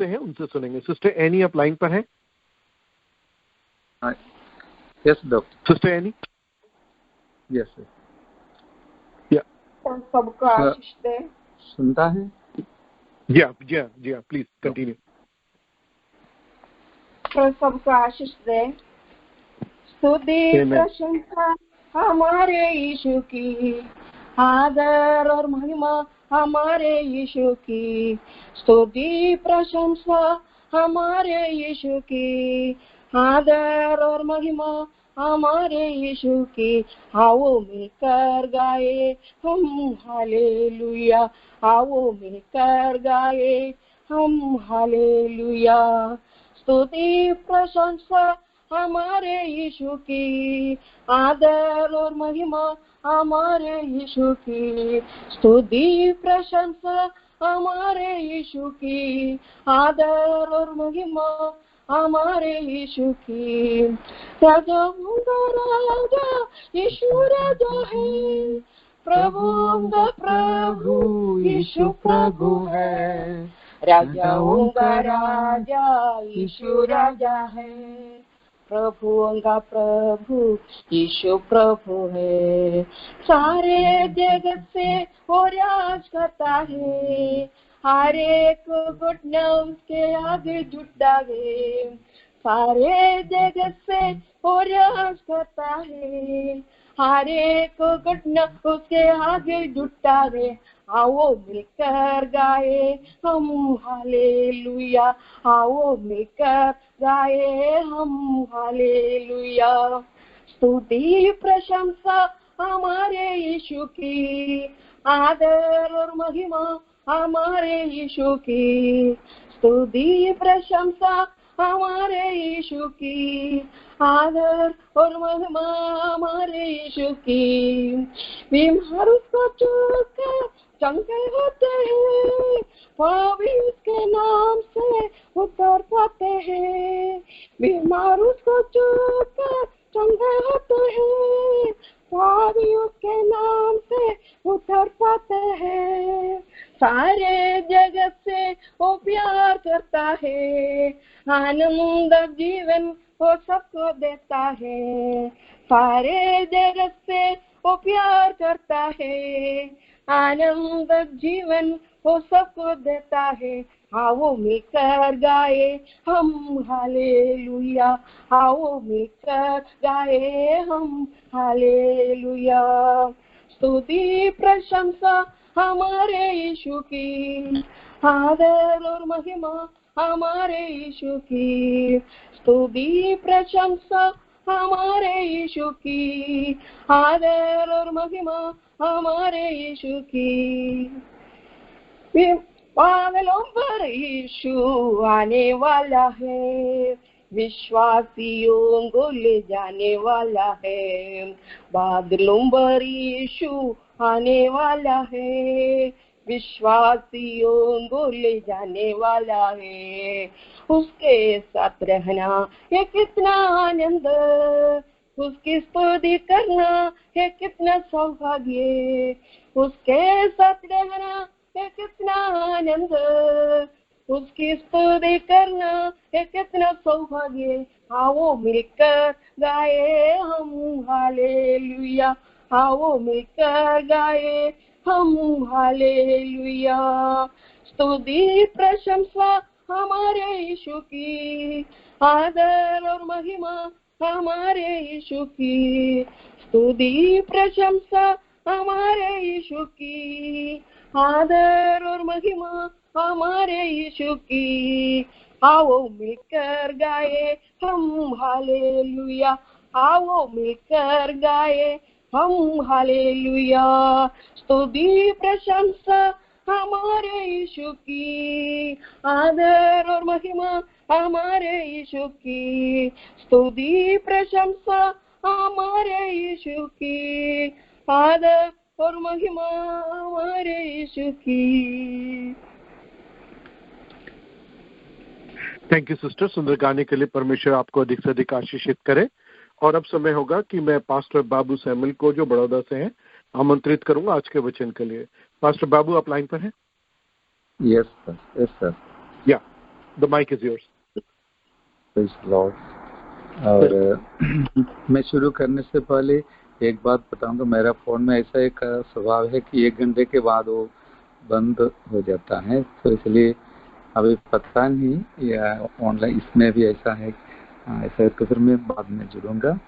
से हैं उनसे सुनेंगे। सिस्टर एनी आप लाइन पर हैं? Yes doctor. Sister any? Yes या सबको आशीष दे। सुनता है? जी प्लीज कंटिन्यू। सबको आशीष दे। स्तुति प्रशंसा हमारे यीशु की, आदर और महिमा हमारे यीशु की। स्तुति प्रशंसा हमारे यीशु की, आदर और महिमा हमारे यीशु की। आओ मिलकर गाए हम हालेलुया, आओ मिलकर गाए हम हालेलुया। स्तुति प्रशंसा हमारे यीशु की, आदर और महिमा हमारे यीशु की। स्तुति प्रशंसा हमारे यीशु की, आदर और महिमा हमारे यीशु की। राजाओं का राजा यीशु राजा है, प्रभुओं का प्रभु यीशु प्रभु है। राजाओं का राजा यीशु राजा है, प्रभुओं का प्रभु यीशु प्रभु है। सारे जगत से वो राज करता है, हर एक घुटना उसके आगे झुकता है। सारे जगत से वो राज करता है, हर एक घुटना उसके आगे झुकता है। आओ मिलकर गाए हम हालेलुया, आओ मिलकर गाए हम हालेलुया। स्तुति प्रशंसा हमारे यीशु की, आदर और महिमा हमारे यीशु की। स्तुति प्रशंसा हमारे यीशु की, आदर और महिमा हमारे यीशु की। बीमार उसको छूकर चंगे होते हैं, पापी उसके नाम से उद्धार पाते हैं। बीमार उसको छूकर चंगे होते हैं, पापी उसके नाम से उद्धार पाते हैं। सारे जगत से वो प्यार करता है, आनंद जीवन वो सबको देता है। सारे जगत से वो प्यार करता है, आनंद जीवन वो सबको देता है। आओ मिलकर गाए हम हालेलुया, आओ मिलकर गाए हम हालेलुया। स्तुति प्रशंसा हमारे यीशु की, आदर और महिमा हमारे यीशु की। स्तुति प्रशंसा हमारे यीशु की, आदर और महिमा हमारे यीशु की। पागलों पर यीशु आने वाला है, विश्वासियों को ले जाने वाला है। बादलों पर यीशु आने वाला है, विश्वासियों को ले जाने वाला है। उसके साथ रहना ये कितना आनंद, उसकी स्तुति करना है कितना सौभाग्य। उसके साथ रहना है कितना आनंद, उसकी स्तुति करना है कितना सौभाग्य। आओ मिलकर गाए हम हालेलुया, आओ मिलकर गाए हम हालेलुया। स्तुति प्रशंसा हमारे यीशु की, आदर और महिमा हमारे यीशु की। स्तुति प्रशंसा हमारे यीशु की, आदर और महिमा हमारे यीशु की। आओ मिलकर गाए हम हालेलुया, आओ मिलकर गाए हम हालेलुया। स्तुति प्रशंसा हमारे यीशु की, आदर और महिमा हमारे यीशु की। स्तुति प्रशंसा हमारे यीशु की, आदर और महिमा हमारे यीशु की। थैंक यू सिस्टर, सुंदर गाने के लिए परमेश्वर आपको अधिक से अधिक आशीषित करे। और अब समय होगा कि मैं पास्टर बाबू सैमुअल को, जो बड़ौदा से हैं, आमंत्रित करूंगा आज के वचन के लिए। पास्टर बाबू आप लाइन पर हैं? Yes sir, yes sir. Yeah the mic is yours. Praise the Lord. और मैं शुरू करने से पहले एक बात बताऊंगा, मेरा फोन में ऐसा एक स्वभाव है कि 1 घंटे के बाद वो बंद हो जाता है, तो इसलिए अभी पता नहीं या ऑनलाइन इसमें भी ऐसा है। ऐसा है तो फिर मैं बाद में जुड़ूंगा।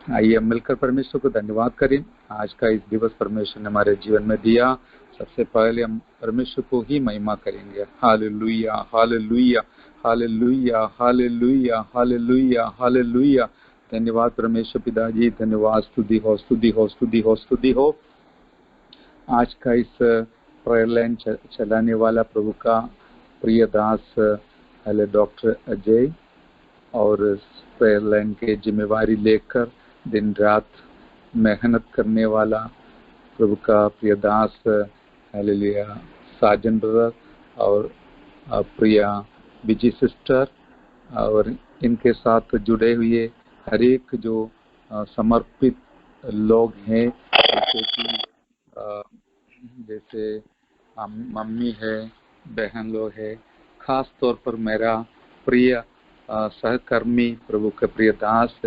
आइए मिलकर परमेश्वर को धन्यवाद करें। आज का इस दिवस परमेश्वर ने हमारे जीवन में दिया। सबसे पहले हम परमेश्वर को ही महिमा करेंगे। Hallelujah, hallelujah, hallelujah, hallelujah, hallelujah, hallelujah. धन्यवाद परमेश्वर पिताजी, धन्यवाद। स्तुति हो, स्तुति हो, स्तुति हो, स्तुति हो। आज का इस प्रेयर लाइन चलाने वाला प्रभु का प्रिय दास डॉक्टर अजय, और प्रेयर लाइन के जिम्मेवारी लेकर दिन रात मेहनत करने वाला प्रभु का प्रिय दास हालेलुया साजन ब्रदर, और प्रिया बिजी सिस्टर, और इनके साथ जुड़े हुए हर एक जो समर्पित लोग हैं, जैसे मम्मी है, बहन लोग है, खास तौर पर मेरा प्रिय सहकर्मी प्रभु के प्रिय दास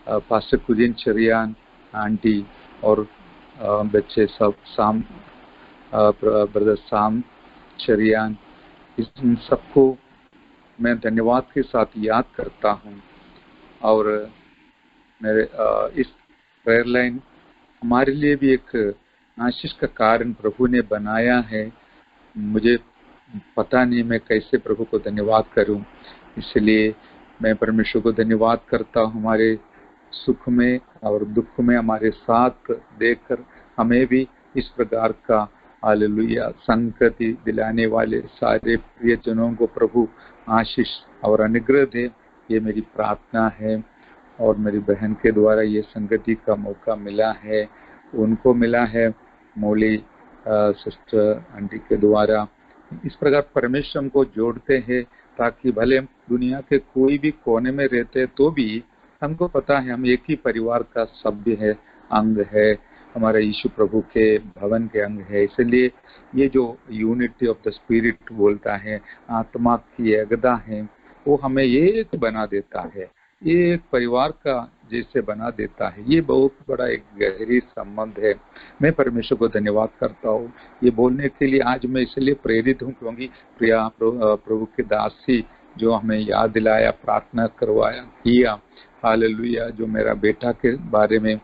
पास्टर कुजिन चरियान आंटी, और बच्चे सब ब्रदर साम चरियान, इन सबको मैं धन्यवाद के साथ याद करता हूँ। और मेरे इस प्रेयर लाइन हमारे लिए भी एक आशीष का कारण प्रभु ने बनाया है। मुझे पता नहीं मैं कैसे प्रभु को धन्यवाद करूं, इसलिए मैं परमेश्वर को धन्यवाद करता हूं। हमारे सुख में और दुख में हमारे साथ देखकर हमें भी इस प्रकार का हालेलुया संगति दिलाने वाले सारे प्रियजनों को प्रभु आशीष और अनुग्रह दे, ये मेरी प्रार्थना है। और मेरी बहन के द्वारा ये संगति का मौका मिला है, उनको मिला है मौली सिस्टर आंटी के द्वारा। इस प्रकार परमेश्वर हमको जोड़ते हैं ताकि भले हम दुनिया के कोई भी कोने में रहते तो भी हमको पता है हम एक ही परिवार का सभ्य है, अंग है, हमारे यीशु प्रभु के भवन के अंग है। इसलिए ये जो यूनिटी ऑफ द स्पिरिट बोलता है, आत्मा की एकता है, वो हमें एक बना देता है, एक परिवार का जैसे बना देता है। ये बहुत बड़ा एक गहरी संबंध है। मैं परमेश्वर को धन्यवाद करता हूँ ये बोलने के लिए। आज मैं इसलिए प्रेरित हूँ क्योंकि प्रिया प्रभु के दासी जो हमें याद दिलाया, प्रार्थना करवाया, किया हालेलुया, जो मेरा बेटा के बारे में,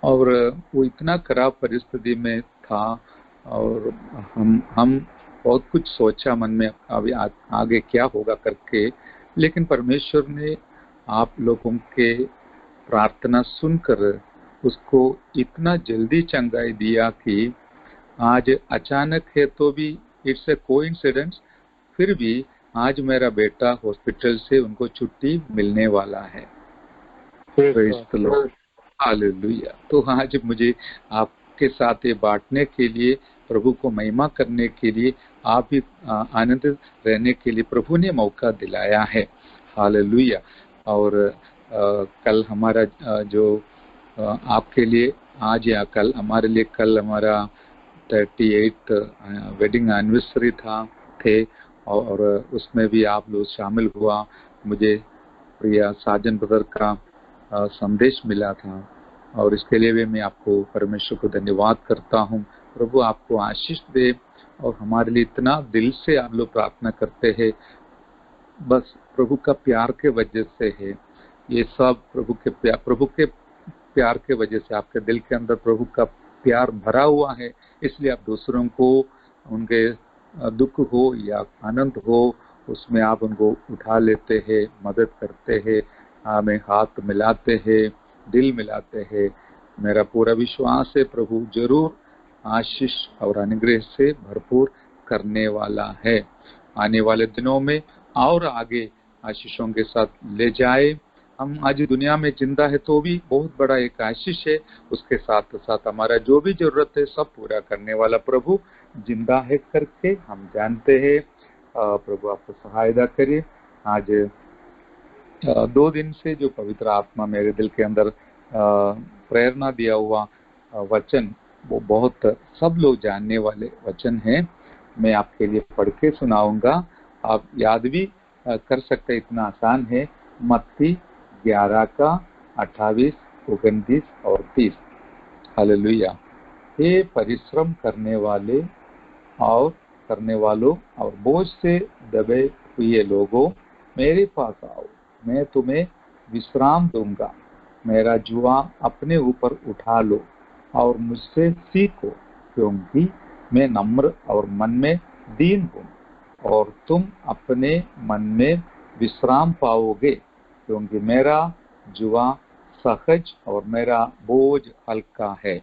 और वो इतना खराब परिस्थिति में था, और हम बहुत कुछ सोचा मन में अभी आगे क्या होगा करके, लेकिन परमेश्वर ने आप लोगों के प्रार्थना सुनकर उसको इतना जल्दी चंगाई दिया कि आज अचानक है तो भी इट्स ए कोइंसिडेंस, फिर भी आज मेरा बेटा हॉस्पिटल से उनको छुट्टी मिलने वाला है। हालेलुया। तो आज मुझे आपके साथ ये बांटने के लिए, प्रभु को महिमा करने के लिए, आप भी आनंदित रहने के लिए प्रभु ने मौका दिलाया है। हालेलुया। और कल हमारा जो आपके लिए आज या कल, हमारे लिए कल हमारा 38th वेडिंग एनिवर्सरी थे, और उसमें भी आप लोग शामिल हुआ। मुझे प्रिया साजन ब्रदर का संदेश मिला था, और इसके लिए भी मैं आपको परमेश्वर को धन्यवाद करता हूँ। प्रभु आपको आशीष दे, और हमारे लिए इतना दिल से आप लोग प्रार्थना करते हैं, बस प्रभु का प्यार के वजह से है ये सब। प्रभु के प्यार के वजह से आपके दिल के अंदर प्रभु का प्यार भरा हुआ है, इसलिए आप दूसरों को उनके दुख हो या आनंद हो उसमें आप उनको उठा लेते हैं, मदद करते हैं, हमें हाथ मिलाते हैं, दिल मिलाते हैं। मेरा पूरा विश्वास है प्रभु जरूर आशीष और अनुग्रह से भरपूर करने वाला है। आने वाले दिनों में और आगे आशीषों के साथ ले जाए। हम आज दुनिया में जिंदा है तो भी बहुत बड़ा एक आशीष है, उसके साथ साथ हमारा जो भी जरूरत है सब पूरा करने वाला प्रभु जिंदा है करके हम जानते हैं। प्रभु आपको सहायता करे। आज 2 दिन से जो पवित्र आत्मा मेरे दिल के अंदर प्रेरणा दिया हुआ वचन, वो बहुत सब लोग जानने वाले वचन हैं। मैं आपके लिए पढ़ के सुनाऊंगा, आप याद भी कर सकते, इतना आसान है। मत्ती 11 का 28, 29 और 30। हालेलुया। हे परिश्रम करने वालों और बोझ से दबे हुए लोगों, मेरे पास आओ, मैं तुम्हें विश्राम दूंगा। मेरा जुआ अपने ऊपर उठा लो और मुझसे सीखो, क्योंकि मैं नम्र और मन में दीन हूँ, और तुम अपने मन में विश्राम पाओगे, क्योंकि मेरा जुआ सहज और मेरा बोझ हल्का है।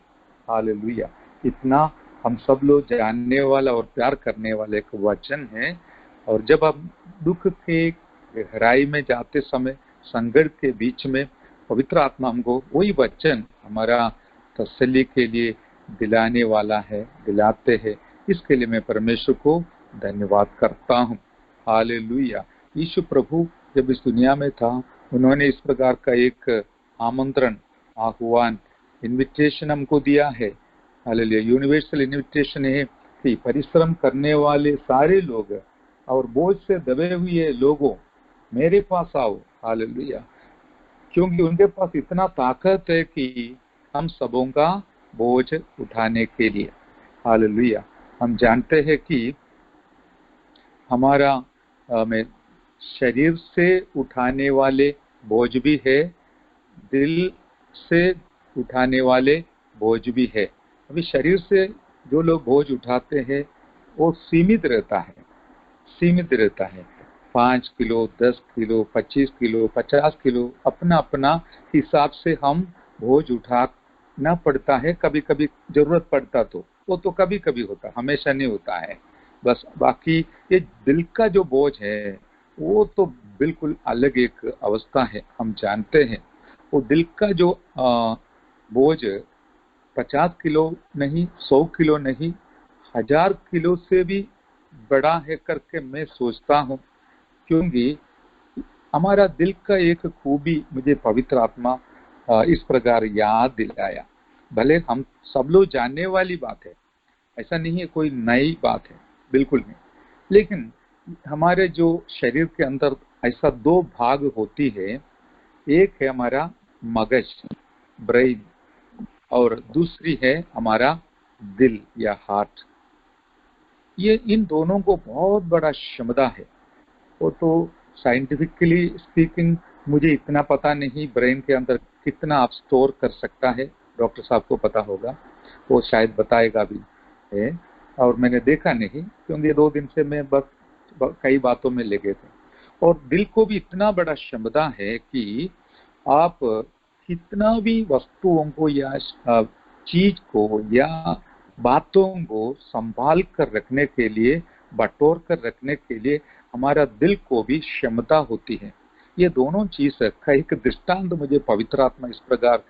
हालेलुया। इतना हम सब लोग जानने वाला और प्यार करने वाले एक वचन है। और जब हम दुख के गहराई में जाते समय, संकट के बीच में, पवित्र आत्मा हमको वही वचन हमारा तसल्ली के लिए दिलाने वाला है, दिलाते हैं। इसके लिए मैं परमेश्वर को धन्यवाद करता हूँ। हालेलुया। यीशु प्रभु जब इस दुनिया में था, उन्होंने इस प्रकार का एक आमंत्रण, आह्वान, इन्विटेशन हमको दिया है। हालेलुया। यूनिवर्सल इन्विटेशन है कि परिश्रम करने वाले सारे लोग और बोझ से दबे हुए लोगों, मेरे पास आओ। हालेलुया। क्योंकि उनके पास इतना ताकत है कि हम सबों का बोझ उठाने के लिए। हालेलुया। हम जानते हैं कि हमारा में शरीर से उठाने वाले बोझ भी है, दिल से उठाने वाले बोझ भी है। अभी शरीर से जो लोग बोझ उठाते हैं वो सीमित रहता है। 5 किलो, 10 किलो, 25 किलो, 50 किलो, अपना अपना हिसाब से हम बोझ उठाना पड़ता है। कभी कभी जरूरत पड़ता तो वो तो कभी कभी होता, हमेशा नहीं होता है। बस बाकी ये दिल का जो बोझ है वो तो बिल्कुल अलग एक अवस्था है। हम जानते हैं वो दिल का जो बोझ 50 किलो नहीं, 100 किलो नहीं, 1000 किलो से भी बड़ा है करके मैं सोचता हूँ। क्योंकि हमारा दिल का एक खूबी मुझे पवित्र आत्मा इस प्रकार याद दिलाया। भले हम सब लोग जानने वाली बात है, ऐसा नहीं है कोई नई बात है, बिल्कुल नहीं। लेकिन हमारे जो शरीर के अंदर ऐसा 2 भाग होती है, एक है हमारा मगज, ब्रेन, और दूसरी है हमारा दिल या हार्ट। ये इन दोनों को बहुत बड़ा क्षमता है। वो तो साइंटिफिकली स्पीकिंग मुझे इतना पता नहीं ब्रेन के अंदर कितना आप स्टोर कर सकता है, डॉक्टर साहब को पता होगा, वो शायद बताएगा भी है। और मैंने देखा नहीं, क्योंकि 2 दिन से मैं बस कई बातों में लगे थे। और दिल को भी इतना बड़ा क्षमता है कि आप कितना भी वस्तुओं को या चीज को या बातों को संभाल कर रखने के लिए, बटोर कर रखने के लिए हमारा दिल को भी क्षमता होती है। ये दोनों चीज का एक दृष्टांत मुझे पवित्र आत्मा इस प्रकार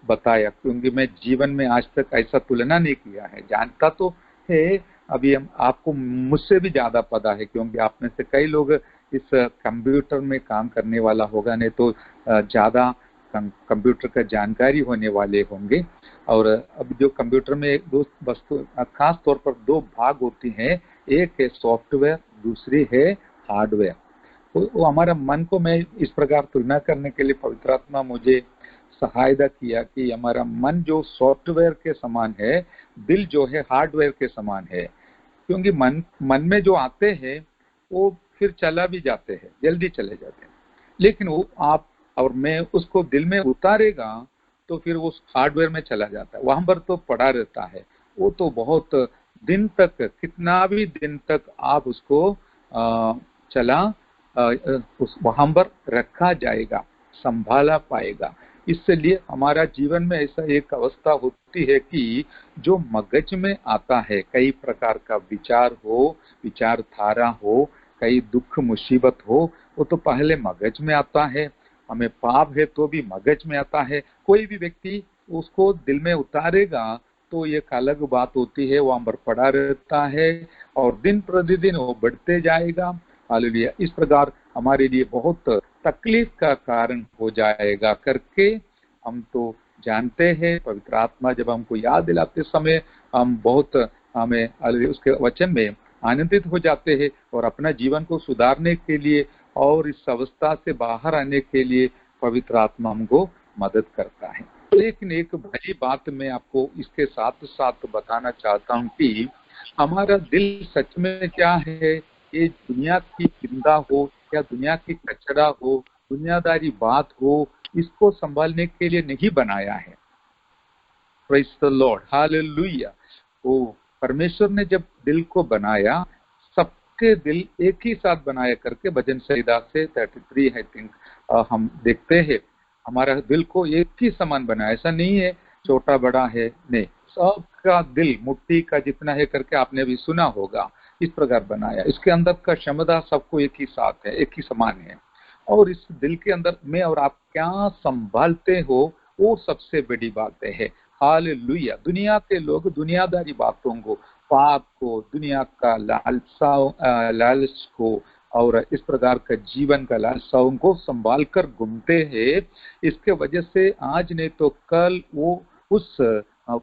बताया, क्योंकि मैं जीवन में आज तक ऐसा तुलना नहीं किया है। जानता तो है, अभी हम आपको मुझसे भी ज्यादा पता है, क्योंकि आप में से कई लोग इस कंप्यूटर में काम करने वाला होगा, नहीं तो ज्यादा कंप्यूटर का जानकारी होने वाले होंगे। और अब जो कंप्यूटर में 2 वस्तु खास तौर पर 2 भाग होती हैं, एक है सॉफ्टवेयर, दूसरी है हार्डवेयर। तो हमारा मन को मैं इस प्रकार तुलना करने के लिए पवित्र आत्मा मुझे सहायता किया कि हमारा मन जो सॉफ्टवेयर के समान है, दिल जो है हार्डवेयर के समान है। क्योंकि मन में जो आते हैं वो फिर चला भी जाते हैं, जल्दी चले जाते हैं। लेकिन वो आप और मैं उसको दिल में उतारेगा तो फिर वो हार्डवेयर में चला जाता है, वहां पर तो पड़ा रहता है। वो तो बहुत दिन तक, कितना भी दिन तक आप उसको उस वहां पर रखा जाएगा, संभाला पाएगा। इसलिए हमारा जीवन में ऐसा एक अवस्था होती है कि जो मगज में आता है, कई प्रकार का विचार हो, विचारधारा हो, कई दुख मुसीबत हो, वो तो पहले मगज में आता है। हमें पाप है तो भी मगज में आता है। कोई भी व्यक्ति उसको दिल में उतारेगा तो एक अलग बात होती है, वहां पर पड़ा रहता है और दिन प्रतिदिन वो बढ़ते जाएगा। हालेलुया। इस प्रकार हमारे लिए बहुत तकलीफ का कारण हो जाएगा करके हम तो जानते हैं। पवित्र आत्मा जब हमको याद दिलाते समय हम बहुत, हमें उसके वचन में आनंदित हो जाते हैं और अपना जीवन को सुधारने के लिए और इस अवस्था से बाहर आने के लिए पवित्र आत्मा हमको मदद करता है। लेकिन एक बड़ी बात मैं आपको इसके साथ साथ बताना चाहता हूँ कि हमारा दिल सच में क्या है, ये दुनिया की चिंता हो या दुनिया की कचरा हो, दुनियादारी बात हो, इसको संभालने के लिए नहीं बनाया है। Praise the Lord, hallelujah. वो परमेश्वर ने जब दिल को बनाया, सबके दिल एक ही साथ बनाया करके भजन संहिता से 33 आई थिंक हम देखते हैं, हमारा दिल को एक ही समान बनाया। ऐसा नहीं है छोटा बड़ा है, नहीं, सबका दिल मुट्ठी का जितना है करके आपने भी सुना होगा, इस प्रकार बनाया। इसके अंदर का क्षमता सबको एक ही साथ है, एक ही समान है। और इस दिल के अंदर मैं और आप क्या संभालते हो, वो सबसे बड़ी बात है। हालेलुया। दुनिया के लोग दुनियादारी बातों को, पाप को, दुनिया का लालच को और इस प्रकार का जीवन का लालसाओं को संभाल कर घूमते हैं। इसके वजह से आज नहीं तो कल वो उस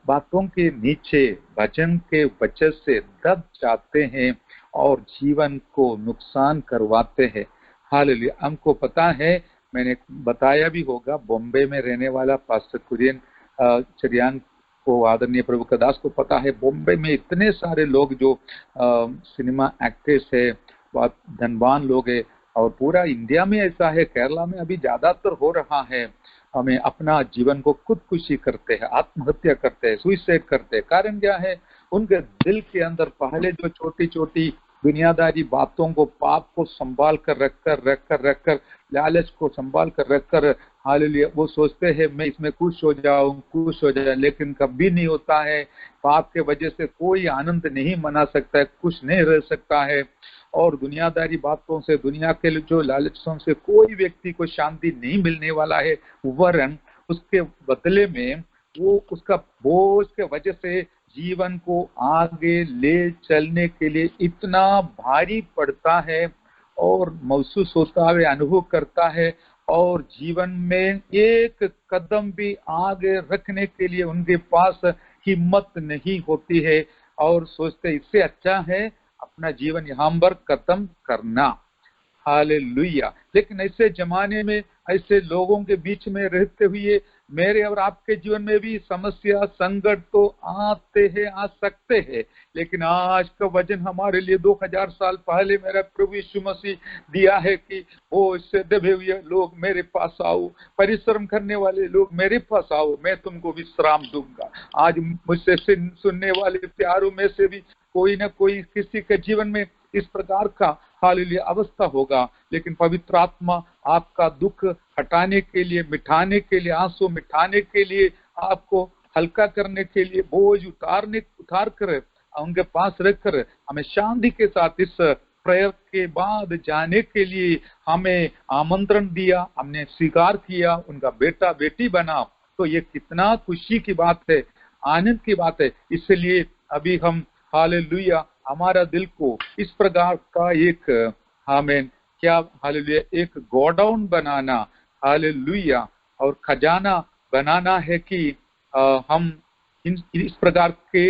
बातों के नीचे भजन के वजह से दब जाते हैं और जीवन को नुकसान करवाते हैं। हालेलुया। हमको पता है, मैंने बताया भी होगा, बॉम्बे में रहने वाला पास्टर कुरियन चरियान को, आदरणीय प्रभु का दास को पता है, बॉम्बे में इतने सारे लोग जो सिनेमा एक्ट्रेस है, बहुत धनवान लोग है, और पूरा इंडिया में ऐसा है, केरला में अभी ज्यादातर हो रहा है, हमें अपना जीवन को खुदकुशी करते हैं, आत्महत्या करते हैं, सुइसाइड करते हैं। कारण क्या है? उनके दिल के अंदर पहले जो छोटी छोटी दुनियादारी बातों को, पाप को संभाल कर रखकर लालच को संभाल कर रखकर, हालेलुया, वो सोचते हैं मैं इसमें खुश हो जाए, लेकिन कभी नहीं होता है। पाप के वजह से कोई आनंद नहीं मना सकता है, खुश नहीं रह सकता है, और दुनियादारी बातों से, दुनिया के जो लालचों से कोई व्यक्ति को शांति नहीं मिलने वाला है, वरन उसके बदले में वो उसका बोझ के वजह से जीवन को आगे ले चलने के लिए इतना भारी पड़ता है और महसूस होता है, अनुभव करता है, और जीवन में एक कदम भी आगे रखने के लिए उनके पास हिम्मत नहीं होती है, और सोचते इससे अच्छा है अपना जीवन यहाँ पर खत्म करना। हालेलुया। लेकिन ऐसे जमाने में, ऐसे लोगों के बीच में रहते हुए मेरे और आपके जीवन में भी समस्या, संकट तो आते हैं, आ सकते हैं, लेकिन आज का वचन हमारे लिए 2000 साल पहले मेरा प्रभु यीशु मसीह दिया है कि वो इससे दबे हुए लोग मेरे पास आओ, परिश्रम करने वाले लोग मेरे पास आओ, मैं तुमको विश्राम दूंगा। आज मुझसे सुनने वाले प्यारों में से भी कोई ना कोई किसी के जीवन में इस प्रकार का हालेलुया अवस्था होगा, लेकिन पवित्र आत्मा आपका दुख हटाने के लिए, मिटाने के लिए, आंसू मिटाने के लिए, आपको हल्का करने के लिए, बोझ उतार कर उनके पास रखकर हमें शांति के साथ इस प्रेयर के बाद जाने के लिए हमें आमंत्रण दिया, हमने स्वीकार किया, उनका बेटा बेटी बना। तो ये कितना खुशी की बात है, आनंद की बात है। इसलिए अभी हम हालेलुया हमारा दिल को इस प्रकार का एक आमीन क्या हालेलुया एक गोडाउन बनाना, हालेलुया, और खजाना बनाना है कि हम इस प्रकार के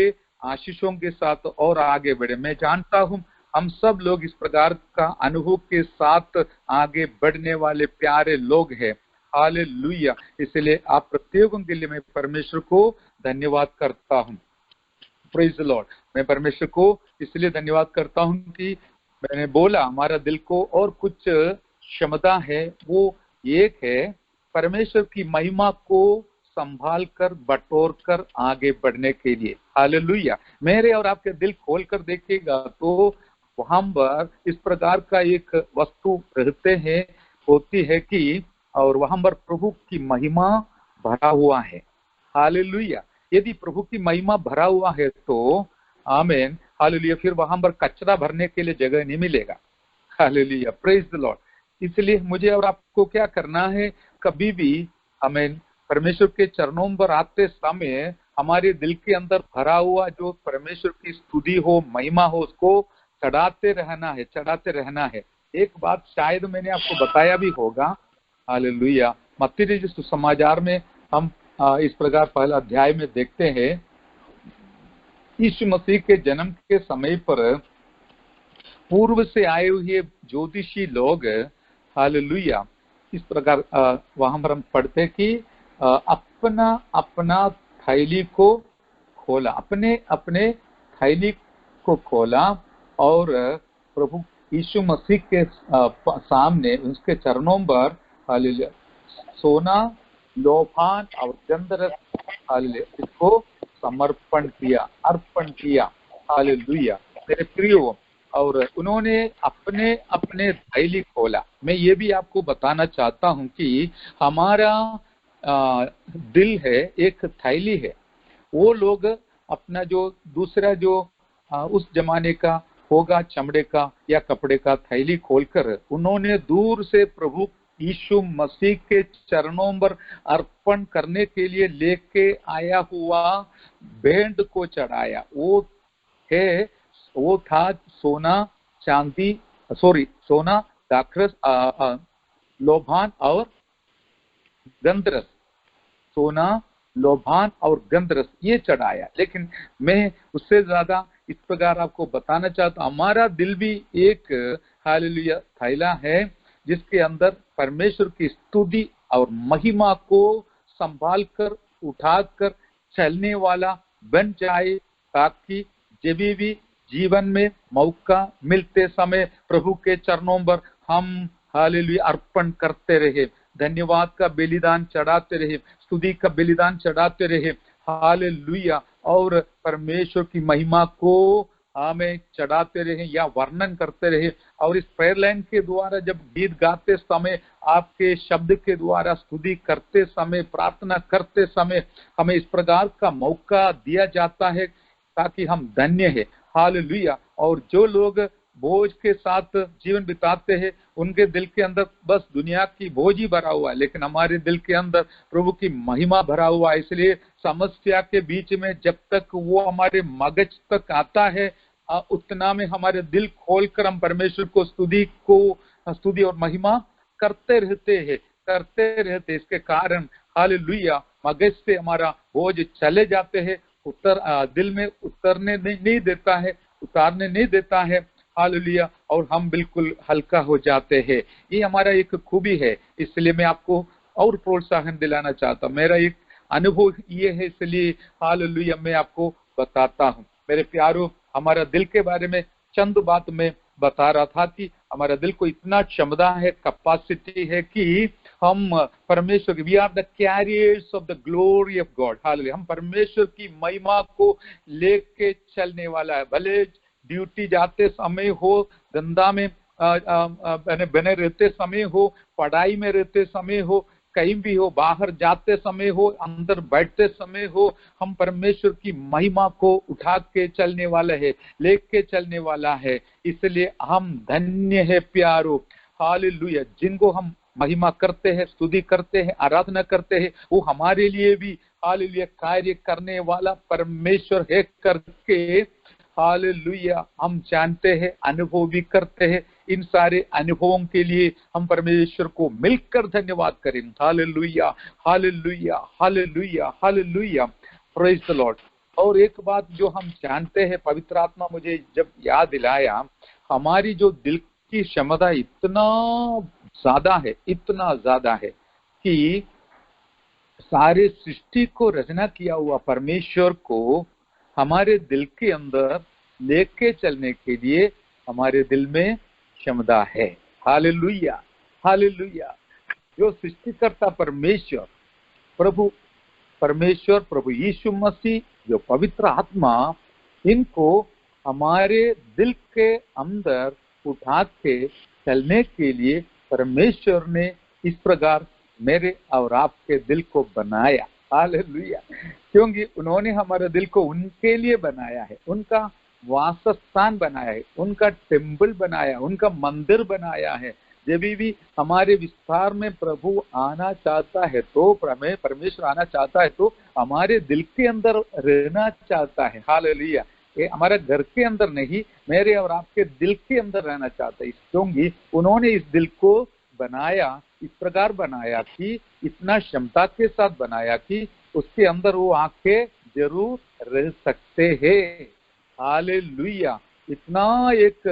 आशीषों के साथ और आगे बढ़े। मैं जानता हूं हम सब लोग इस प्रकार का अनुभव के साथ आगे बढ़ने वाले प्यारे लोग हैं। हालेलुया। इसलिए आप प्रत्येकों के लिए मैं परमेश्वर को धन्यवाद करता हूं। Praise the Lord. मैं परमेश्वर को इसलिए धन्यवाद करता हूं कि मैंने बोला हमारा दिल को और कुछ क्षमता है, वो एक है परमेश्वर की महिमा को संभाल कर, बटोर कर आगे बढ़ने के लिए। हालेलुया। मेरे और आपके दिल खोल कर देखिएगा तो वहां पर इस प्रकार का एक वस्तु रहते हैं, होती है कि, और वहां पर प्रभु की महिमा भरा हुआ है। हालेलुया। यदि प्रभु की महिमा भरा हुआ है तो आमीन, हालेलुया, फिर वहां पर कचरा भरने के लिए जगह नहीं मिलेगा। Hallelujah, praise the Lord. इसलिए मुझे और आपको क्या करना है, कभी भी आमीन परमेश्वर के चरणों पर आते समय हमारे दिल के अंदर भरा हुआ जो परमेश्वर की स्तुति हो, महिमा हो, उसको चढ़ाते रहना है। एक बात शायद मैंने आपको बताया भी होगा, हालेलुया, मत्ती रचित सुसमाचार में हम इस प्रकार पहला अध्याय में देखते हैं, यीशु मसीह के जन्म के समय पर पूर्व से आए हुए ज्योतिषी लोग, हालेलुया, इस प्रकार वहां पर हम पढ़ते कि अपना अपना थैली को खोला, अपने अपने थैली को खोला और प्रभु यीशु मसीह के सामने उसके चरणों पर हालेलुया सोना, लोभान और गंधरस हालेलुया इसको समर्पण किया, अर्पण किया। हालेलुया मेरे प्रियो, और उन्होंने अपने अपने थैली खोला। मैं ये भी आपको बताना चाहता हूं कि हमारा दिल है एक थैली है। वो लोग अपना जो दूसरा जो उस जमाने का होगा चमड़े का या कपड़े का थैली खोलकर उन्होंने दूर से प्रभु यीशु मसीह के चरणों पर अर्पण करने के लिए लेके आया हुआ भेंट को चढ़ाया। वो था सोना, चांदी, सोना, दाखरस, लोभान और गंधरस, सोना, लोभान और गंधरस ये चढ़ाया। लेकिन मैं उससे ज्यादा इस प्रकार आपको बताना चाहता हूं, हमारा दिल भी एक हालेलुया थैला है जिसके अंदर परमेश्वर की स्तुति और महिमा को संभाल कर उठाकर चलने वाला बन जाए, ताकि जब भी जीवन में मौका मिलते समय प्रभु के चरणों पर हम हालेलुया अर्पण करते रहे, धन्यवाद का बलिदान चढ़ाते रहे, स्तुति का बलिदान चढ़ाते रहे। हालेलुया, और परमेश्वर की महिमा को हमें चढ़ाते रहे या वर्णन करते रहे। और इस प्रेयर लाइन के द्वारा जब गीत गाते समय, आपके शब्द के द्वारा स्तुति करते समय, प्रार्थना करते समय हमें इस प्रकार का मौका दिया जाता है ताकि हम धन्य है। हालेलुया। और जो लोग बोझ के साथ जीवन बिताते हैं उनके दिल के अंदर बस दुनिया की बोझ ही भरा हुआ है, लेकिन हमारे दिल के अंदर प्रभु की महिमा भरा हुआ है। इसलिए समस्या के बीच में जब तक वो हमारे मगज तक आता है उतना में हमारे दिल खोलकर हम परमेश्वर को स्तुति और महिमा करते रहते। इसके कारण हालेलुया मगज से हमारा बोझ चले जाते हैं, दिल में उतारने नहीं देता है। हालेलुया, और हम बिल्कुल हल्का हो जाते हैं। ये हमारा एक खूबी है। इसलिए मैं आपको और प्रोत्साहन दिलाना चाहता हूं। मेरा एक अनुभव ये है, इसलिए हालेलुया मैं आपको बताता हूं। मेरे प्यारों, हमारा दिल के बारे में चंद बात में बता रहा था कि हमारा दिल को इतना क्षमता है, कैपेसिटी है कि हम परमेश्वर, we are the carriers of the glory of God. Hallelujah, हम परमेश्वर की महिमा को लेके चलने वाला है। भले ड्यूटी जाते समय हो, धंधा में बने रहते समय हो, पढ़ाई में रहते समय हो, कहीं भी हो, बाहर जाते समय हो, अंदर बैठते समय हो, हम परमेश्वर की महिमा को उठा के चलने वाले हैं, लेके चलने वाला है। इसलिए हम धन्य है प्यारो। हालेलुया, जिनको हम महिमा करते हैं, स्तुति करते हैं, आराधना करते हैं, वो हमारे लिए भी हालेलुया कार्य करने वाला परमेश्वर है करके हालेलुया हम जानते हैं, अनुभव भी करते हैं। इन सारे अनुभवों के लिए हम परमेश्वर को मिलकर धन्यवाद करें। Hallelujah, hallelujah, hallelujah, hallelujah, praise the Lord. और एक बात जो हम जानते हैं, पवित्र आत्मा मुझे जब याद दिलाया, हमारी जो दिल की क्षमता इतना ज्यादा है कि सारे सृष्टि को रचना किया हुआ परमेश्वर को हमारे दिल के अंदर लेके चलने के लिए हमारे दिल में क्षमता है। Hallelujah, hallelujah. जो सृष्टिकर्ता परमेश्वर, प्रभु यीशु मसीह, जो पवित्र आत्मा, इनको हमारे दिल के अंदर उठा के चलने के लिए परमेश्वर ने इस प्रकार मेरे और आपके दिल को बनाया। हालेलुया, क्योंकि उन्होंने हमारे दिल को उनके लिए बनाया है, उनका वासस्थान बनाया है, उनका टेम्पल बनाया, उनका मंदिर बनाया है। जब भी हमारे विस्तार में प्रभु आना चाहता है तो परमेश्वर आना चाहता है तो हमारे दिल के अंदर रहना चाहता है। हालेलुया, ये हमारे घर के अंदर नहीं, मेरे और आपके दिल के अंदर रहना चाहता है। क्योंकि उन्होंने इस दिल को बनाया, इस प्रकार बनाया कि इतना क्षमता के साथ बनाया कि उसके अंदर वो आके जरूर रह सकते हैं। हालेलुया, इतना एक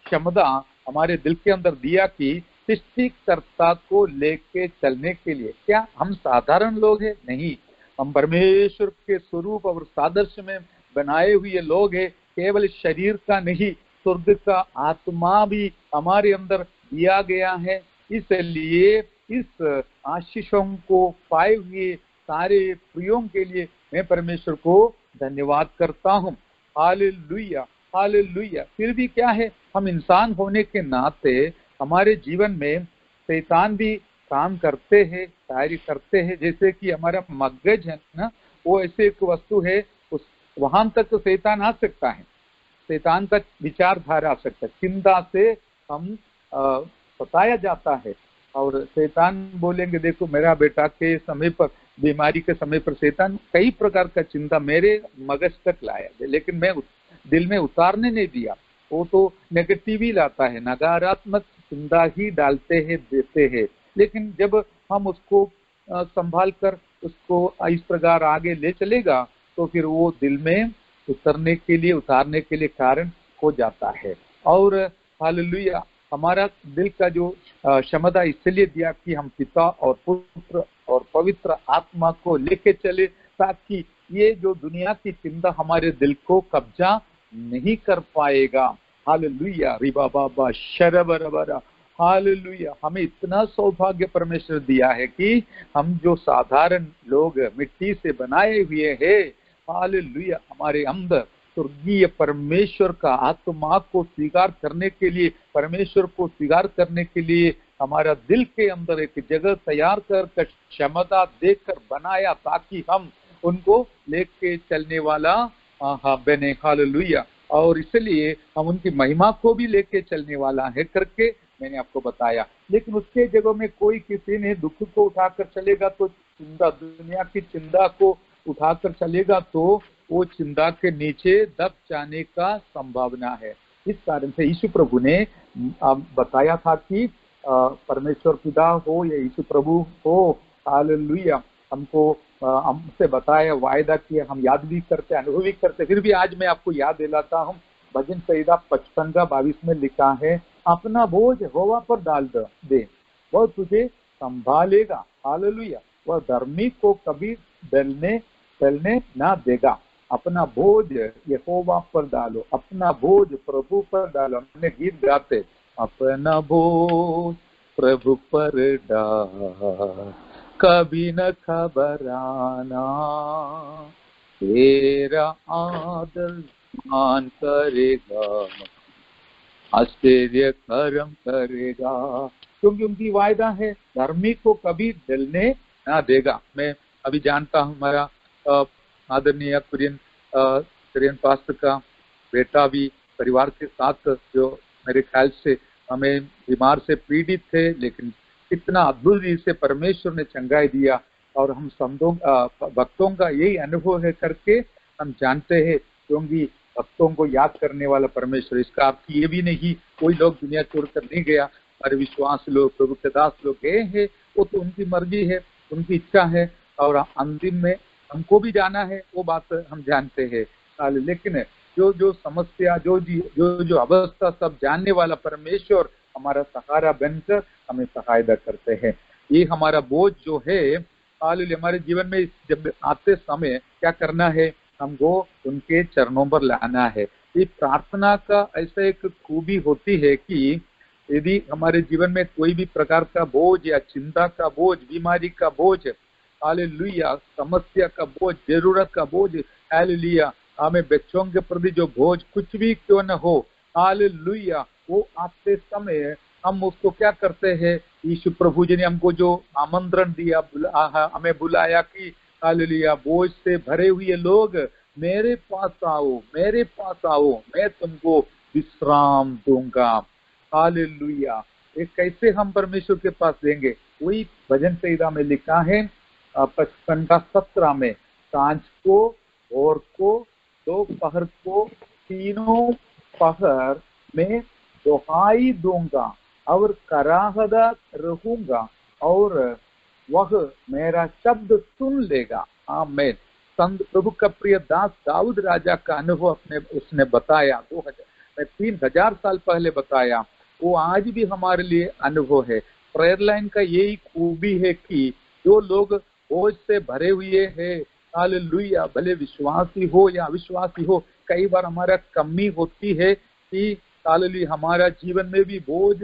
क्षमता हमारे दिल के अंदर दिया कि सृष्टिकर्ता को लेके चलने के लिए। क्या हम साधारण लोग हैं? नहीं, हम परमेश्वर के स्वरूप और सादृश्य में बनाए हुए लोग हैं। केवल शरीर का नहीं, स्वर्ग का आत्मा भी हमारे अंदर दिया गया है। इसलिए इस आशीषों को पाए हुए सारे प्रियों के लिए मैं परमेश्वर को धन्यवाद करता हूँ। Hallelujah, hallelujah. फिर भी क्या है, हम इंसान होने के नाते हमारे जीवन में शैतान भी काम करते हैं, कार्य करते हैं। जैसे कि हमारा मगज है ना, वो ऐसे एक वस्तु है, उस वहां तक तो शैतान आ सकता है, शैतान का विचारधारा आ सकता है। चिंता से हम सताया जाता है और शैतान बोलेंगे देखो मेरा बेटा के समय पर, बीमारी के समय पर शैतान कई प्रकार का चिंता मेरे मगज तक लाया, लेकिन मैं दिल में उतारने नहीं दिया। वो तो नेगेटिव ही लाता है, नकारात्मक चिंता ही डालते हैं, देते हैं। लेकिन जब हम उसको संभाल कर उसको इस प्रकार आगे ले चलेगा तो फिर वो दिल में उतारने के लिए कारण हो जाता है। और हालेलुया, हमारा दिल का जो क्षमता इसलिए दिया कि हम पिता और पुत्र और पवित्र आत्मा को लेके चले, ताकि ये जो दुनिया की चिंता हमारे दिल को कब्जा नहीं कर पाएगा। हालेलुया, रिबा बाबा शरबरबरा। हालेलुया, हमें इतना सौभाग्य परमेश्वर दिया है कि हम जो साधारण लोग मिट्टी से बनाए हुए हैं, हालेलुया, हमारे अंदर स्वर्गीय परमेश्वर का आत्मा को स्वीकार करने के लिए, परमेश्वर को स्वीकार करने के लिए हमारा दिल के अंदर एक जगह तैयार कर क्षमता देकर बनाया, ताकि हम उनको लेके चलने वाला बने। हालेलुया, और इसलिए हम उनकी महिमा को भी लेके चलने वाला है करके मैंने आपको बताया। लेकिन उसके जगह में कोई किसी ने दुख को उठाकर चलेगा तो चिंता, दुनिया की चिंता को उठाकर चलेगा तो वो चिंता के नीचे दब जाने का संभावना है। इस कारण से यीशु प्रभु ने बताया था कि परमेश्वर पिता हो या यीशु प्रभु हो, हालेलुया, हमको हमसे बताया, वायदा किया, हम याद भी करते, अनुभव भी करते। फिर भी आज मैं आपको याद दिलाता हूँ, भजन संहिता 55:22 में लिखा है, अपना बोझ यहोवा पर डाल दे, वह तुझे संभालेगा। हालेलुया, वह धर्मी को कभी डलने ना देगा। अपना बोझ यहोवा पर डालो, अपना बोझ प्रभु पर डालो। हमने गीत गाते, अपना बोझ प्रभु पर डाल, कभी न घबराना, तेरा आदर मान करेगा, आश्चर्य कर्म करेगा, क्योंकि उनकी वायदा है, धर्मी को कभी डलने ना देगा। मैं अभी जानता हूँ, हमारा आदरणीय कुरियन पास्टर का बेटा भी परिवार के साथ, जो मेरे ख्याल से हमें बीमार से पीड़ित थे, लेकिन इतना अद्भुत रीति से परमेश्वर ने चंगाई दिया। और हम संतों भक्तों का यही अनुभव है करके हम जानते हैं, क्योंकि भक्तों को याद करने वाला परमेश्वर। इसका अर्थ ये भी नहीं कोई लोग दुनिया छोड़कर नहीं गया, हमारे विश्वास लोग, प्रभु के दास लोग गए हैं, वो तो उनकी मर्जी है, उनकी इच्छा है, और अंतिम में हमको भी जाना है, वो बात हम जानते हैं। लेकिन जो समस्या, जो अवस्था सब जानने वाला परमेश्वर हमारा सहारा बनकर हमें सहायता करते हैं। ये हमारा बोझ जो है, हमारे जीवन में जब आते समय क्या करना है, हमको उनके चरणों पर लाना है। ये प्रार्थना का ऐसा एक खूबी होती है कि यदि हमारे जीवन में कोई भी प्रकार का बोझ या चिंता का बोझ, बीमारी का बोझ, हालेलुया, समस्या का बोझ, जरूरत का बोझ, हालेलुया, हमें बच्चों के प्रति जो बोझ कुछ भी क्यों न हो, हालेलुया, वो आते समय हम उसको क्या करते हैं, यीशु प्रभु जी ने हमको जो आमंत्रण दिया, हमें बुलाया कि हालेलुया, बोझ से भरे हुए लोग मेरे पास आओ, मेरे पास आओ, मैं तुमको विश्राम दूंगा। हालेलुया, ये कैसे हम परमेश्वर के पास देंगे? वही भजन संहिता में लिखा है 55:17 में, सांझ को, भोर को, दोपहर को, तीनों पहर में दुहाई दूंगा और कराहता रहूंगा और वह मेरा शब्द सुन लेगा। आमीन। प्रभु का प्रिय दास दाऊद राजा का अनुभव उसने बताया 3000 साल पहले बताया, वो आज भी हमारे लिए अनुभव है। प्रेयर लाइन का यही खूबी है कि जो लोग बोझ से भरे हुए हैं, हालेलुया, भले विश्वासी हो या अविश्वासी हो, कई बार हमारा कमी होती है कि हालेलुया हमारा जीवन में भी बोझ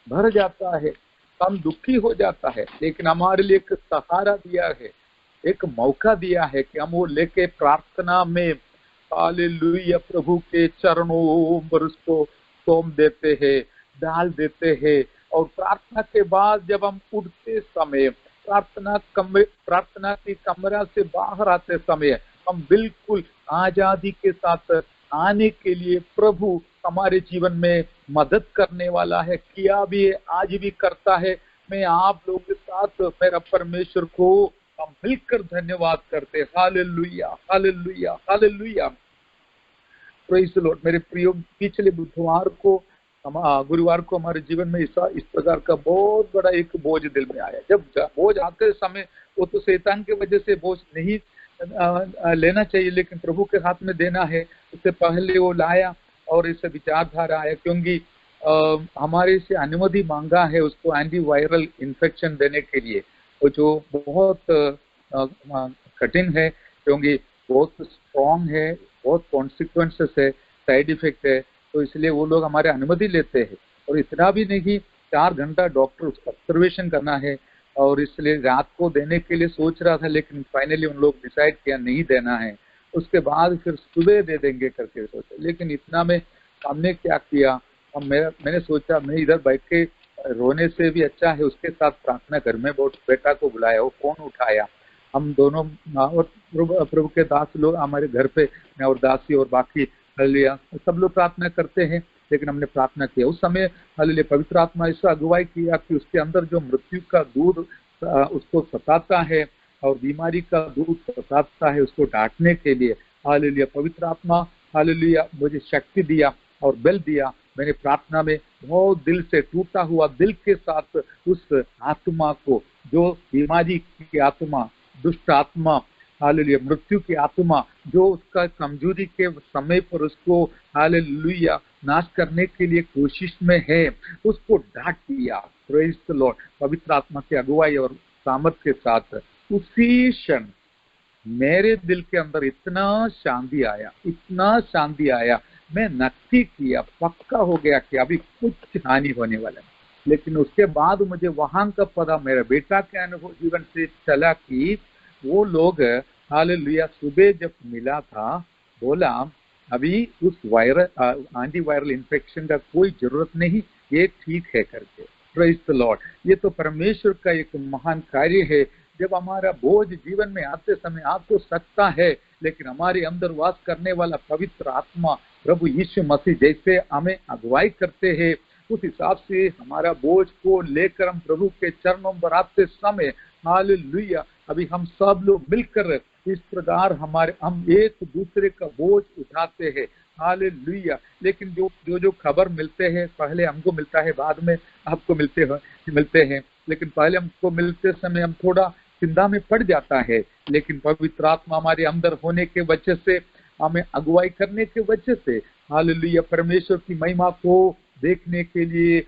भर जाता है, हम दुखी हो जाता है, लेकिन हमारे लिए एक सहारा दिया है, एक मौका दिया है कि हम वो लेके प्रार्थना में हालेलुया प्रभु के चरणों पर उसको सौंप देते हैं, डाल देते हैं। और प्रार्थना के बाद जब हम उठते समय, प्रार्थना की कमरा से बाहर आते समय, हम बिल्कुल आजादी के साथ आने के लिए प्रभु हमारे जीवन में मदद करने वाला है, किया भी है, आज भी करता है। मैं आप लोगों के साथ मेरा परमेश्वर को हम मिलकर धन्यवाद करते। Hallelujah, hallelujah, hallelujah, praise the Lord. मेरे प्रियो, पिछले बुधवार को गुरुवार को हमारे जीवन में इस प्रकार का बहुत बड़ा एक बोझ दिल में आया। जब बोझ आते समय वो तो शैतान के वजह से बोझ नहीं लेना चाहिए, लेकिन प्रभु के हाथ में देना है। उससे पहले वो लाया और इससे विचारधारा आया, क्योंकि हमारे से अनुमति मांगा है उसको एंटीवायरल इन्फेक्शन देने के लिए, वो जो बहुत कठिन है, क्योंकि बहुत स्ट्रॉन्ग है, बहुत कॉन्सिक्वेंसेस है, साइड इफेक्ट है। तो इसलिए वो लोग हमारे अनुमति लेते हैं। और इतना भी नहीं, 4 घंटा डॉक्टर उसका ऑब्जर्वेशन करना है, और इसलिए रात को देने के लिए सोच रहा था, लेकिन फाइनली उन लोग डिसाइड किया नहीं देना है। उसके बाद फिर सुबह दे देंगे करके सोचा। लेकिन इतना में हमने क्या किया, मैंने सोचा मैं इधर बैठ के रोने से भी अच्छा है उसके साथ प्रार्थना कर। मैं बेटा को बुलाया, वो फोन उठाया, हम दोनों और प्रभु के दास लोग हमारे घर पे, मैं और दासी और बाकी हालेलुया सब लोग प्रार्थना करते हैं। लेकिन हमने प्रार्थना किया उस समय, हालेलुया पवित्र आत्मा ऐसा अगुवाई किया कि उसके अंदर जो मृत्यु का दूध उसको सताता है और बीमारी का दूध सताता है, उसको डांटने के लिए हालेलुया पवित्र आत्मा हालेलुया मुझे शक्ति दिया और बल दिया। मैंने प्रार्थना में बहुत दिल से, टूटा हुआ दिल के साथ उस आत्मा को, जो बीमारी की आत्मा, दुष्ट आत्मा, हालेलुया मृत्यु की आत्मा, जो उसका कमजोरी के समय पर उसको हालेलुया नाश करने के लिए कोशिश में है, उसको डांट दिया। Praise the Lord. पवित्र आत्मा की अगुवाई और सामर्थ के साथ उसी क्षण मेरे दिल के अंदर इतना शांति आया, इतना शांति आया, मैं नक्की किया, पक्का हो गया कि अभी कुछ हानि होने वाला है। लेकिन उसके बाद मुझे वहां का पता मेरा बेटा के अनुभव जीवन से चला कि वो लोग हालेलुया सुबह जब मिला था, बोला अभी उस एंटीवायरल इन्फेक्शन का कोई जरूरत नहीं, ये ठीक है करके। Praise the Lord. ये तो परमेश्वर का एक महान कार्य है। जब हमारा बोझ जीवन में आते समय आ तो सकता है, लेकिन हमारे अंदर वास करने वाला पवित्र आत्मा प्रभु यीशु मसीह जैसे हमें अगुवाई करते हैं, उस हिसाब से हमारा बोझ को लेकर हम प्रभु के चरणों पर आते समय हालेलुया अभी हम सब लोग मिलकर इस प्रकार हम एक दूसरे का बोझ उठाते हैं। हालेलुया। लेकिन जो खबर मिलते हैं, पहले हमको मिलता है, बाद में आपको मिलते हैं, लेकिन पहले हमको मिलते समय हम थोड़ा चिंता में पड़ जाता है। लेकिन पवित्र आत्मा हमारे अंदर होने के वजह से, हमें अगुवाई करने के वजह से हालेलुया परमेश्वर की महिमा को देखने के लिए,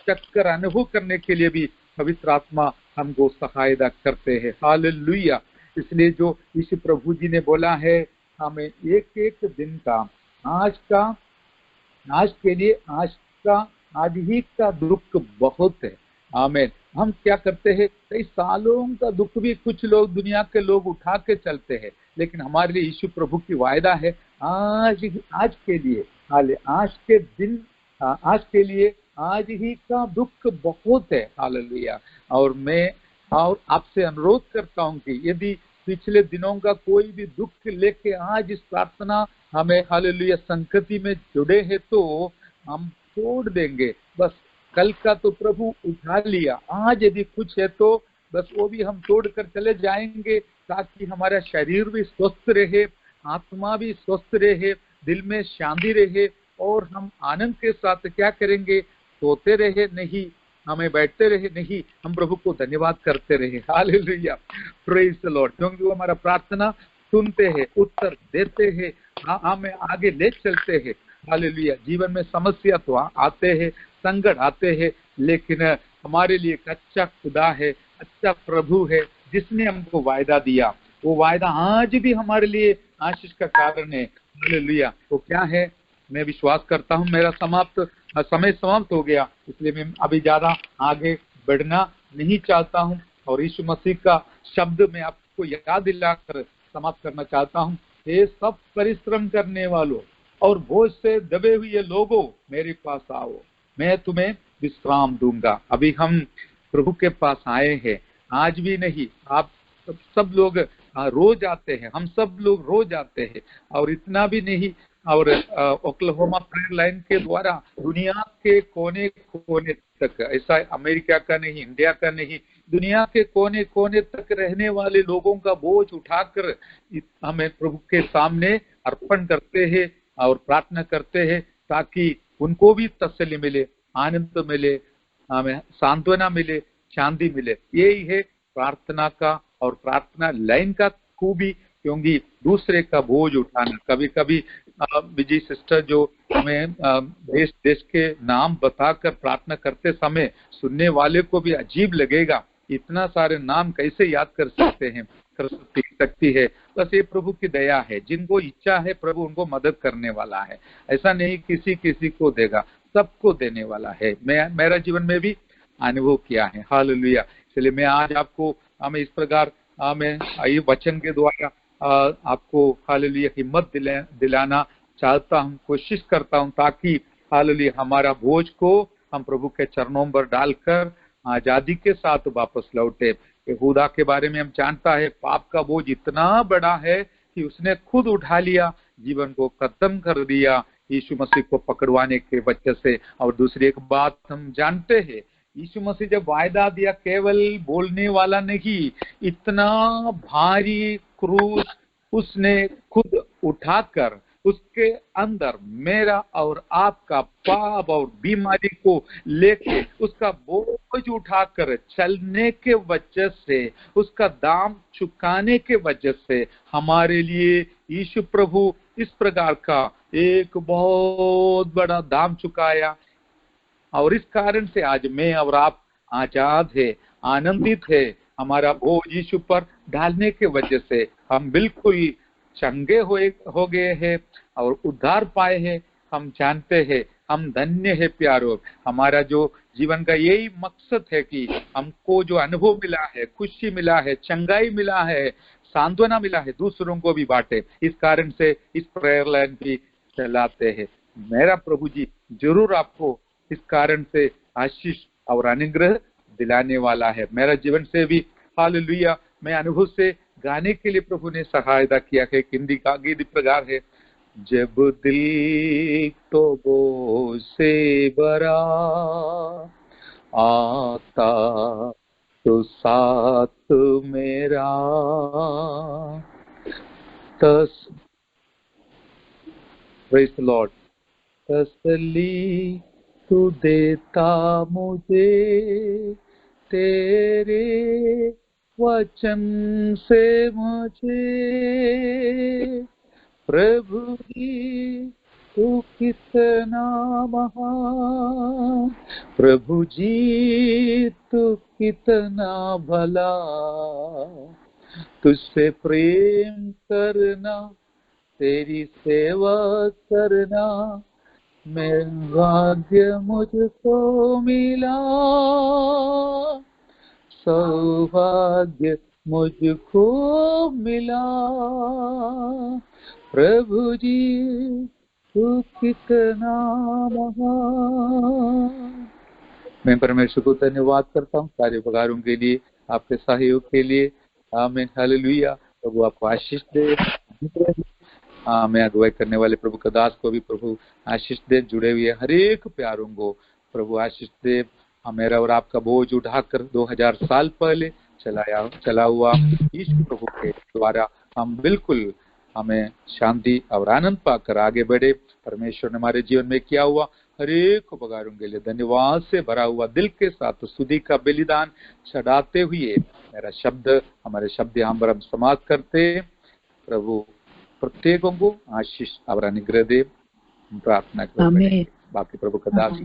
चक्कर अनुभव करने के लिए भी पवित्र आत्मा हमको सहायता करते हैं। हालेलुया। इसलिए जो यीशु प्रभु जी ने बोला है, हमें एक एक दिन का, आज के लिए आज ही का दुख बहुत है। आमीन। हम क्या करते हैं, कई सालों का दुख भी कुछ लोग, दुनिया के लोग उठा के चलते हैं, लेकिन हमारे लिए यीशु प्रभु की वायदा है आज के लिए, आज के दिन, आज के लिए आज ही का दुख बहुत है। हालेलुया। और मैं आपसे अनुरोध करता हूं कि यदि पिछले दिनों का कोई भी दुख लेके आज इस प्रार्थना हमें हालेलुया संगति में जुड़े हैं, तो हम छोड़ देंगे। बस कल का तो प्रभु उठा लिया, आज यदि कुछ है तो बस वो भी हम तोड़ कर चले जाएंगे, ताकि हमारा शरीर भी स्वस्थ रहे, आत्मा भी स्वस्थ रहे, दिल में शांति रहे, और हम आनंद के साथ क्या करेंगे, सोते रहे नहीं, हमें बैठते रहे, नहीं, हम प्रभु को धन्यवाद करते रहे। Hallelujah, praise the Lord. क्योंकि वो हमारा प्रार्थना सुनते हैं, उत्तर देते हैं, हमें आगे ले चलते हैं। हालेलुया। जीवन में समस्या तो आते हैं, संकट आते हैं, लेकिन हमारे लिए एक अच्छा खुदा है, अच्छा प्रभु है, जिसने हमको वायदा दिया। वो वायदा आज भी हमारे लिए आशीष का कारण है। हालेलुया। वो क्या है? मैं विश्वास करता हूँ मेरा समय समाप्त हो गया, इसलिए मैं अभी ज्यादा आगे बढ़ना नहीं चाहता हूँ, और यीशु मसीह का शब्द मैं आपको याद दिलाकर समाप्त करना चाहता हूँ। ये सब परिश्रम करने वालों और बोझ से दबे हुए लोगों, मेरे पास आओ, मैं तुम्हें विश्राम दूंगा। अभी हम प्रभु के पास आए हैं, आज भी नहीं, आप सब लोग रोज आते हैं, हम सब लोग रोज आते हैं, और इतना भी नहीं, और ओक्लाहोमा प्रेयर लाइन के द्वारा दुनिया के कोने कोने तक, ऐसा अमेरिका का नहीं, इंडिया का नहीं, दुनिया के कोने कोने तक रहने वाले लोगों का बोझ उठाकर हमें प्रभु के सामने अर्पण करते हैं और प्रार्थना करते हैं, ताकि उनको भी तसल्ली मिले, आनंद मिले, हमें सांत्वना मिले, शांति मिले। यही है प्रार्थना का और प्रार्थना लाइन का खूबी। क्योंकि दूसरे का बोझ उठाना, कभी कभी विजय सिस्टर जो हमें देश देश के नाम बताकर प्रार्थना करते समय सुनने वाले को भी अजीब लगेगा, इतना सारे नाम कैसे याद कर सकती है। बस ये प्रभु की दया है, जिनको इच्छा है प्रभु उनको मदद करने वाला है। ऐसा नहीं किसी किसी को देगा, सबको देने वाला है। मेरा जीवन में भी अनुभव किया है। हालेलुया। इसलिए मैं आज आपको हमें इस प्रकार मैं ये वचन के द्वारा आपको हालेलुया हिम्मत दिलाना चाहता हूँ, कोशिश करता हूँ, ताकि हालेलुया हमारा बोझ को हम प्रभु के चरणों पर डालकर आजादी के साथ वापस लौटे। यहूदा के बारे में हम जानता है, पाप का बोझ इतना बड़ा है कि उसने खुद उठा लिया, जीवन को खत्म कर दिया यीशु मसीह को पकड़वाने के वजह से। और दूसरी एक बात हम जानते हैं, यीशु मसीह जब वायदा दिया, केवल बोलने वाला नहीं, इतना भारी क्रूस उसने खुद उठाकर उसके अंदर मेरा और आपका पाप और बीमारी को लेके उसका बोझ उठाकर चलने के वजह से, उसका दाम चुकाने के वजह से हमारे लिए यीशु प्रभु इस प्रकार का एक बहुत बड़ा दाम चुकाया। और इस कारण से आज मैं और आप आजाद है, आनंदित है। हमारा बोझ यीशु पर डालने के वजह से हम बिल्कुल चंगे हो गए हैं और उद्धार पाए हैं। हम जानते हैं, हम धन्य है प्यारो। हमारा जो जीवन का यही मकसद है कि हमको जो अनुभव मिला है, खुशी मिला है, चंगाई मिला है, सांत्वना मिला है, दूसरों को भी बांटे। इस कारण से इस प्रेयर लाइन भी चलाते हैं। मेरा प्रभु जी जरूर आपको इस कारण से आशीष और अनुग्रह दिलाने वाला है। मेरा जीवन से भी हालेलुया मैं अनुभव से गाने के लिए प्रभु ने सहायता किया है। हिंदी का गीत प्रकार है, जब दिल तो बोझ से भरा आता तो साथ मेरा प्रेज़ द लॉर्ड, तसल्ली तू देता मुझे तेरे वचन से मुझे, प्रभु जी तू कितना महान, प्रभु जी तू कितना भला, तुझसे प्रेम करना, तेरी सेवा करना, मैं भाग्य मुझको मिला, सौभाग्य मुझको मिला, प्रभु जी तू कितना महान। मैं परमेश्वर को धन्यवाद करता हूँ सारे उपकारों के लिए, आपके सहयोग के लिए। आमीन, हालेलुया। प्रभु आपको आशीष दे। मैं अगुवाई करने वाले प्रभु का दास को भी प्रभु आशीष दे, जुड़े हुए हर एक प्यारों को प्रभु आशीष दे। मेरा और आपका बोझ उठाकर 2000 साल पहले चला हुआ यीशु प्रभु के द्वारा हम बिल्कुल हमें शांति और आनंद पाकर आगे बढ़े। परमेश्वर ने हमारे जीवन में किया हुआ हर एक उपकारों के लिए धन्यवाद से भरा हुआ दिल के साथ स्तुति का बलिदान चढ़ाते हुए हमारे शब्द यहाँ पर हम समाप्त करते। प्रभु प्रत्येकों को आशीष और अनुग्रह दे, प्रार्थना करें। बाकी प्रभु का दास